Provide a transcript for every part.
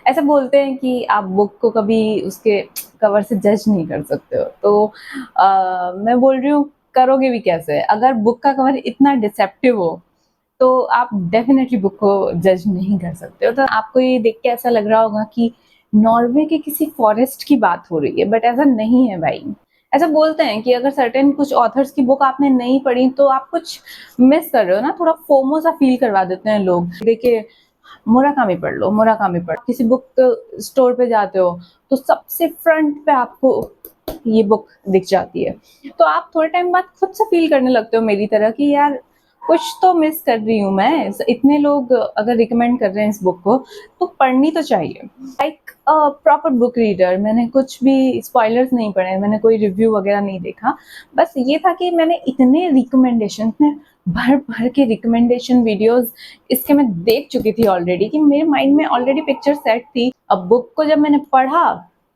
ऐसा बोलते हैं कि आप बुक को कभी उसके कवर से जज नहीं कर सकते हो, तो मैं बोल रही हूँ करोगे भी कैसे? अगर बुक का कवर इतना डिसेप्टिव हो, तो आप डेफ़िनेटली बुक को जज नहीं कर सकते हो। तो आपको ये देख के ऐसा लग रहा होगा कि नॉर्वे के किसी फॉरेस्ट की बात हो रही है, बट ऐसा नहीं है भाई। ऐसा बोलते हैं कि अगर सर्टेन कुछ ऑथर्स की बुक आपने नहीं पढ़ी, तो आप कुछ मिस कर रहे हो ना, थोड़ा फोमो सा फ़ील करवा देते हैं लोग। देखिए, मुराकामी पढ़ लो, मुराकामी पढ़, किसी बुक स्टोर पे जाते हो, तो सबसे फ्रंट पे आपको ये बुक दिख जाती है। तो आप थोड़े टाइम बाद खुद से फ़ील करने लगते हो मेरी तरह कि यार कुछ तो मिस कर रही हूँ मैं। इतने लोग अगर रिकमेंड कर रहे हैं इस बुक को, तो पढ़नी तो चाहिए। Like a proper book reader, मैंने कुछ भी स्पॉयलर्स नहीं पढ़े, मैंने कोई रिव्यू वगैरह नहीं देखा। बस ये था कि मैंने इतने रिकमेंडेशन, इतने भर-भर के रिकमेंडेशन वीडियोज़ इसके मैं देख चुकी थी ऑलरेडी, कि मेरे माइंड में ऑलरेडी पिक्चर सेट थी। अब बुक को जब मैंने पढ़ा,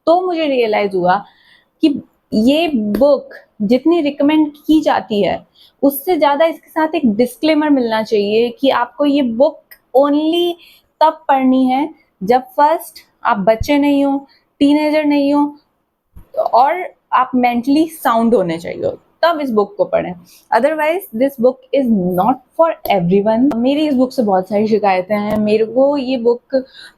तो मुझे रियलाइज़ हुआ कि ये बुक जितनी रिकमेंड की जाती है, उससे ज़्यादा इसके साथ एक डिस्क्लेमर मिलना चाहिए कि आपको ये बुक ओनली तब पढ़नी है जब फर्स्ट आप बच्चे नहीं हो, टीनेजर नहीं हो, और आप मेंटली साउंड होने चाहिए, तब इस बुक को पढ़ें। Otherwise this book is not for everyone. मेरी इस बुक से बहुत सारी शिकायतें हैं। मेरे को ये बुक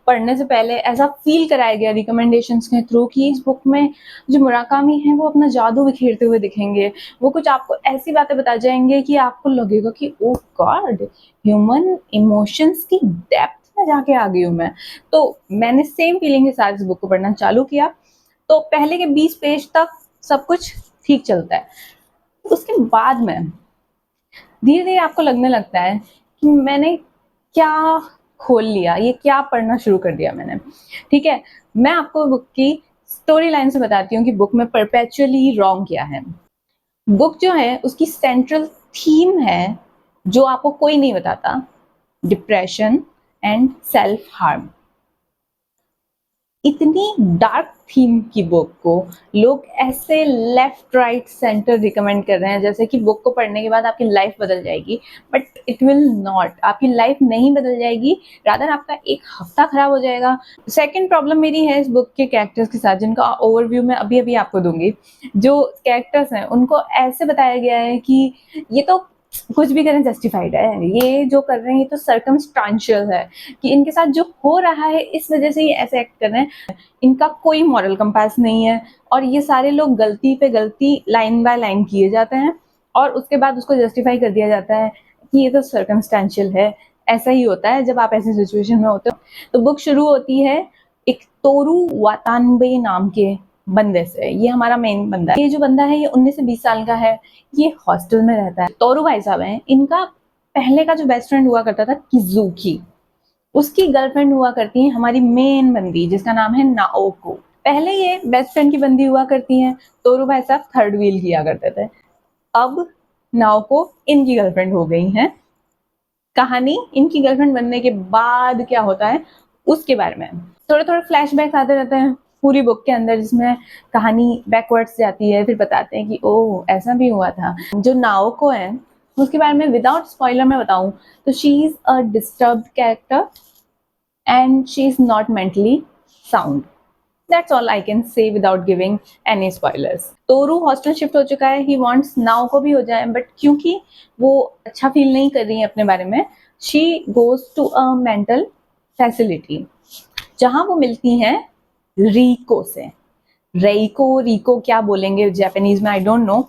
पढ़ने से पहले ऐसा फील कराया गया रिकमेंडेशंस के थ्रू कि इस बुक में जो मुराकामी है वो अपना जादू बिखेरते हुए दिखेंगे। वो कुछ आपको ऐसी बातें बता जाएंगे कि आपको लगेगा कि ओ गॉड, ह्यूमन इमोशंस की डेप्थ में जाके आ गई हूँ मैं। तो मैंने सेम फीलिंग के साथ इस बुक को पढ़ना चालू किया। तो पहले के 20 पेज तक सब कुछ ठीक चलता है। उसके बाद में धीरे-धीरे आपको लगने लगता है कि मैंने क्या खोल लिया, ये क्या पढ़ना शुरू कर दिया मैंने। ठीक है? मैं आपको बुक की स्टोरी लाइन से बताती हूँ कि बुक में परपेचुअली रॉन्ग क्या है। बुक जो है उसकी सेंट्रल थीम है, जो आपको कोई नहीं बताता, डिप्रेशन एंड सेल्फ हार्म। इतनी डार्क थीम की बुक को लोग ऐसे लेफ्ट राइट सेंटर रिकमेंड कर रहे हैं जैसे कि बुक को पढ़ने के बाद आपकी लाइफ बदल जाएगी, बट इट विल नॉट। आपकी लाइफ नहीं बदल जाएगी, रादर आपका एक हफ्ता खराब हो जाएगा। सेकंड प्रॉब्लम मेरी है इस बुक के कैरेक्टर्स के साथ, जिनका ओवरव्यू मैं अभी अभी आपको दूंगी। जो कैरेक्टर्स हैं उनको ऐसे बताया गया है कि ये तो कुछ भी करें जस्टिफाइड है, ये जो कर रहे हैं ये तो सर्कमस्टांशियल है, कि इनके साथ जो हो रहा है इस वजह से ये ऐसे एक्ट कर रहे हैं। इनका कोई मॉरल कंपास नहीं है, और ये सारे लोग गलती पे गलती लाइन बाय लाइन किए जाते हैं, और उसके बाद उसको जस्टिफाई कर दिया जाता है कि ये तो सर्कमस्टेंशियल है। ऐसा ही होता है जब आप ऐसी सिचुएशन में होते हो। तो बुक शुरू होती है एक तोरू वातानबे नाम के बंदे से। ये हमारा मेन बंदा है। ये जो बंदा है ये 19 से 20 साल का है। ये हॉस्टल में रहता है। तोरू भाई साहब हैं, इनका पहले का जो बेस्ट फ्रेंड हुआ करता था किजुकी, उसकी गर्लफ्रेंड हुआ करती है हमारी मेन बंदी, जिसका नाम है नाओको। पहले ये बेस्ट फ्रेंड की बंदी हुआ करती हैं, तोरू भाई साहब थर्ड व्हील किया करते थे। अब नाओको इनकी गर्लफ्रेंड हो गई हैं। कहानी इनकी गर्लफ्रेंड बनने के बाद क्या होता है उसके बारे में थोड़े थोड़े फ्लैशबैक्स आते रहते हैं पूरी बुक के अंदर, जिसमें कहानी बैकवर्ड्स जाती है। फिर बताते हैं कि ओह ऐसा भी हुआ था। जो नाओको है उसके बारे में विदाउट स्पॉइलर में बताऊं, तो she is a disturbed character and she is not mentally sound. That's all I can say without giving any spoilers. Toru hostel shift हो चुका है, he wants नाव को भी हो जाए, बट क्योंकि वो अच्छा फील नहीं कर रही है अपने बारे में, she goes to a mental facility जहां वो मिलती हैं रीको से। रीको क्या बोलेंगे जापानीज में, I don't know,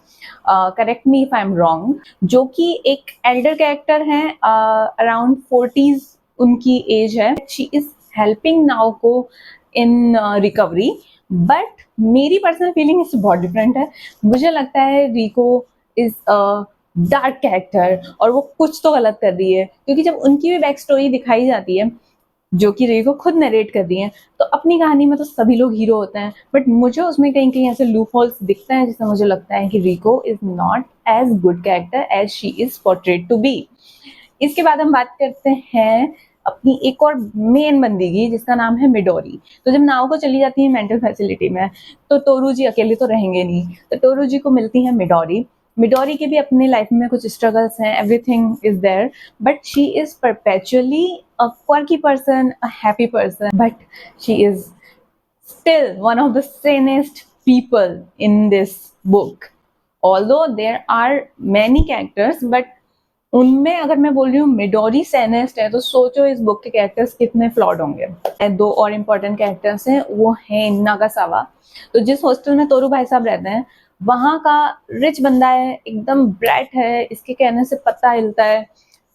correct me if I am wrong. जो कि एक एल्डर कैरेक्टर है, अराउंड 40s उनकी एज है। शी इज हेल्पिंग नाउ को इन रिकवरी, बट मेरी पर्सनल फीलिंग इससे बहुत डिफरेंट है। मुझे लगता है रिको इज डार्क कैरेक्टर, और वो कुछ तो गलत कर रही है, क्योंकि जब उनकी भी बैक स्टोरी दिखाई जाती है जो कि रीको खुद नरेट कर रही है, तो अपनी कहानी में तो सभी लोग हीरो होते हैं, बट मुझे उसमें कहीं कहीं ऐसे लूप होल्स दिखते हैं जिससे मुझे लगता है कि Reiko is not as good character as she is portrayed to be. इसके बाद हम बात करते हैं अपनी एक और मेन बंदी की, जिसका नाम है मिडोरी। तो जब नाव को चली जाती है मेंटल फैसिलिटी में, तो तोरू जी अकेले तो रहेंगे नहीं, तो तोरू जी को मिलती है मिडोरी। मिडोरी के भी अपने लाइफ में कुछ स्ट्रगल्स हैं, everything is there, but she is perpetually a quirky person, a happy person, but she is still one of the sanest people in this book. Although there are many characters, but उनमें अगर मैं बोल रही हूँ Midori सेनेस्ट है, तो सोचो इस बुक के कैरेक्टर्स कितने फ्लॉड होंगे। दो और इम्पोर्टेंट कैरेक्टर्स हैं, वो हैं नागासावा। तो जिस हॉस्टल में तोरू भाई साहब रहते हैं, वहाँ का रिच बंदा है, एकदम ब्राइट है, इसके कहने से पता हिलता है,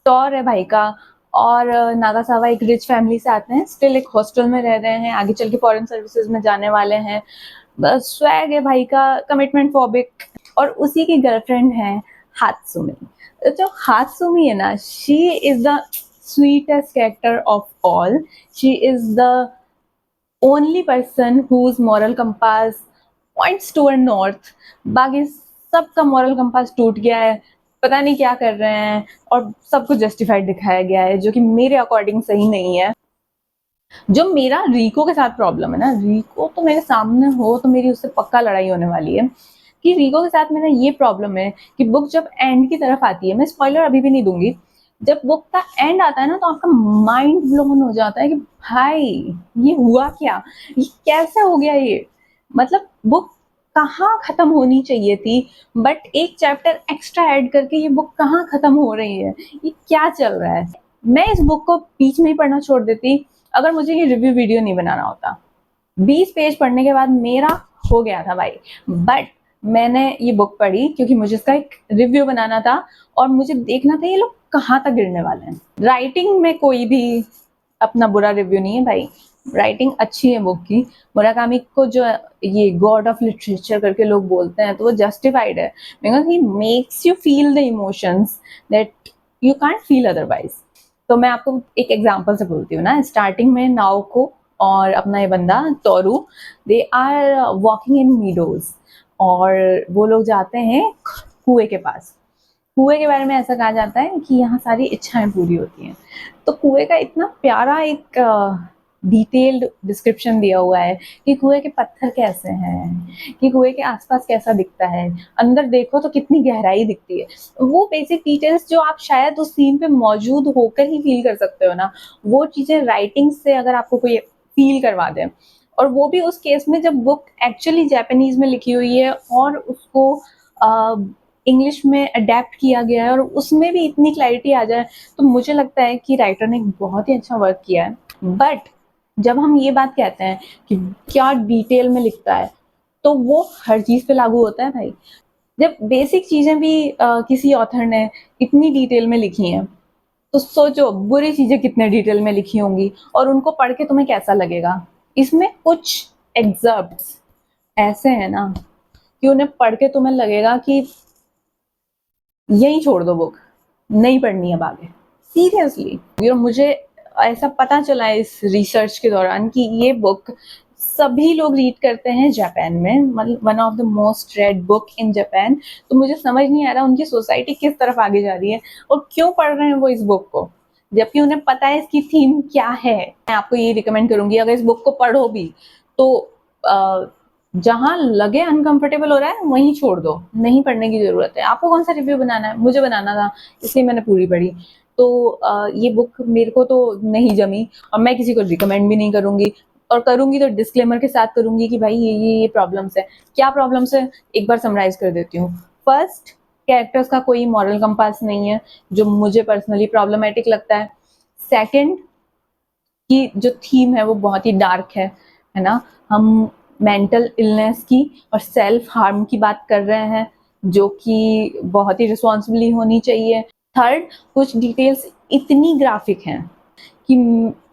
टॉर है भाई का। और नागासावा एक रिच फैमिली से आते हैं, स्टिल एक हॉस्टल में रह रहे हैं, आगे चल के फॉरेन सर्विसेज में जाने वाले हैं। बस स्वैग है भाई का, कमिटमेंट फॉबिक। और उसी की गर्लफ्रेंड है हात्सुमी। जो हात्सुमी है ना, she is the sweetest character of all. She is the only person whose moral compass points toward north. बाकी सबका मॉरल कंपास टूट गया है, पता नहीं क्या कर रहे हैं, और सब कुछ जस्टिफाइड दिखाया गया है, जो कि मेरे अकॉर्डिंग सही नहीं है। जो मेरा रीको के साथ प्रॉब्लम है ना, रीको तो मेरे सामने हो तो मेरी उससे पक्का लड़ाई होने वाली है, कि रीको के साथ मेरा ये प्रॉब्लम है कि बुक जब एंड की तरफ आती है, मैं स्पॉइलर अभी भी नहीं दूंगी, जब बुक का एंड आता है ना, तो आपका माइंड ब्लोन हो जाता है कि भाई ये हुआ क्या, ये कैसे हो गया ये। मतलब बुक कहाँ खत्म होनी चाहिए थी, बट एक चैप्टर एक्स्ट्रा ऐड करके ये बुक कहाँ खत्म हो रही है, ये क्या चल रहा है। मैं इस बुक को बीच में ही पढ़ना छोड़ देती अगर मुझे ये रिव्यू वीडियो नहीं बनाना होता। 20 पेज पढ़ने के बाद मेरा हो गया था भाई, बट मैंने ये बुक पढ़ी क्योंकि मुझे इसका एक रिव्यू बनाना था, और मुझे देखना था ये लोग कहाँ तक गिरने वाले हैं। राइटिंग में कोई भी अपना बुरा रिव्यू नहीं है भाई, राइटिंग अच्छी है बुक की। मुराकामी को जो ये गॉड ऑफ लिटरेचर करके लोग बोलते हैं, तो वो जस्टिफाइड है, because he makes you feel the emotions that you can't feel otherwise. तो मैं आपको एक एग्जांपल से बोलती हूँ ना, स्टार्टिंग में नाओको और अपना ये बंदा Toru, they are walking in meadows, और वो लोग जाते हैं कुएं के पास। कुएं के बारे में ऐसा कहा जाता है कि यहाँ सारी इच्छाएं पूरी होती हैं। तो कुएं का इतना प्यारा एक डिटेल्ड डिस्क्रिप्शन दिया हुआ है कि कुएं के पत्थर कैसे हैं, कि कुएं के आसपास कैसा दिखता है, अंदर देखो तो कितनी गहराई दिखती है। वो बेसिक डिटेल्स जो आप शायद उस सीन पे मौजूद होकर ही फील कर सकते हो ना, वो चीज़ें राइटिंग से अगर आपको कोई फील करवा दे, और वो भी उस केस में जब बुक एक्चुअली जापानीज में लिखी हुई है और उसको इंग्लिश में अडेप्ट किया गया है, और उसमें भी इतनी क्लैरिटी आ जाए, तो मुझे लगता है कि राइटर ने बहुत ही अच्छा वर्क किया है। बट जब हम ये बात कहते हैं कि क्या डिटेल में लिखता है, तो वो हर चीज़ पे लागू होता है भाई। जब बेसिक चीज़ें भी किसी ऑथर ने इतनी डिटेल में लिखी हैं, तो सोचो बुरी चीज़ें कितने डिटेल में लिखी होंगी, और उनको पढ़ के तुम्हें कैसा लगेगा। इसमें कुछ एग्जर्प्ट्स ऐसे हैं ना कि उन्हें पढ़ के तुम्हें लगेगा कि यही छोड़ दो, बुक नहीं पढ़नी अब आगे, सीरियसली। मुझे ऐसा पता चला इस रिसर्च के दौरान कि ये बुक सभी लोग रीड करते हैं जापान में, मतलब one of the most red book in Japan. तो मुझे समझ नहीं आ रहा उनकी सोसाइटी किस तरफ आगे जा रही है, और क्यों पढ़ रहे हैं वो इस बुक को, जबकि उन्हें पता है इसकी थीम क्या है। मैं आपको ये रिकमेंड करूंगी, अगर इस बुक को पढ़ो भी तो जहां लगे अनकंफर्टेबल हो रहा है वहीं छोड़ दो, नहीं पढ़ने की जरूरत है। आपको कौन सा रिव्यू बनाना है, मुझे बनाना था, इसलिए मैंने पूरी पढ़ी। तो ये बुक मेरे को तो नहीं जमी, और मैं किसी को रिकमेंड भी नहीं करूंगी, और करूंगी तो डिस्क्लेमर के साथ करूंगी कि भाई ये प्रॉब्लम्स है। क्या प्रॉब्लम्स है, एक बार समराइज कर देती हूँ। फर्स्ट, कैरेक्टर्स का कोई मॉरल कंपास नहीं है, जो मुझे पर्सनली प्रॉब्लमेटिक लगता है। सेकंड, कि जो थीम है वो बहुत ही डार्क है ना। हम मेंटल इलनेस की और सेल्फ हार्म की बात कर रहे हैं, जो कि बहुत ही रिस्पॉन्सिबली होनी चाहिए। थर्ड, कुछ डिटेल्स इतनी ग्राफिक हैं कि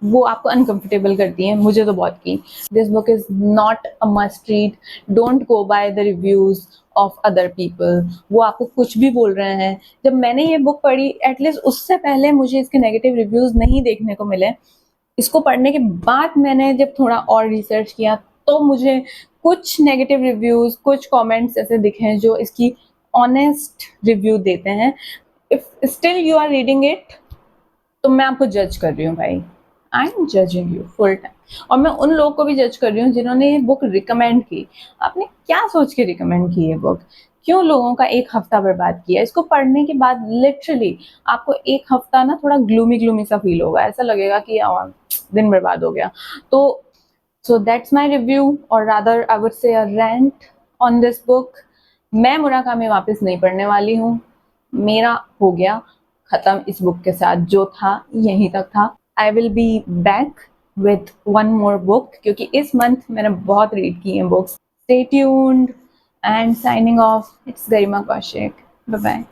वो आपको अनकंफर्टेबल करती हैं, मुझे तो बहुत की। This book is not a must read, don't go by the reviews of other people. वो आपको कुछ भी बोल रहे हैं। जब मैंने ये बुक पढ़ी, एटलीस्ट उससे पहले मुझे इसके नेगेटिव रिव्यूज नहीं देखने को मिले। इसको पढ़ने के बाद मैंने जब थोड़ा और रिसर्च किया, तो मुझे कुछ नेगेटिव रिव्यूज, कुछ कमेंट्स ऐसे दिखे जो इसकी ऑनेस्ट रिव्यू देते हैं। If still you are reading it, तो मैं आपको जज कर रही हूँ भाई, I am judging you full time. और मैं उन लोगों को भी जज कर रही हूँ जिन्होंने ये बुक रिकमेंड की। आपने क्या सोच के रिकमेंड की ये बुक, क्यों लोगों का एक हफ्ता बर्बाद किया। इसको पढ़ने के बाद लिटरली आपको एक हफ्ता ना थोड़ा ग्लूमी सा फील होगा, ऐसा लगेगा कि दिन बर्बाद हो गया। तो सो दैट्स माई रिव्यू, और rather I would say a rent on this book. मैं मुराकामी वापस नहीं पढ़ने वाली हूँ, मेरा हो गया खत्म इस बुक के साथ, जो था यहीं तक था। I will be back with one more book, क्योंकि इस मंथ मैंने बहुत रीड की हैं books. Stay tuned and signing off, it's Garima Kaushik, bye bye.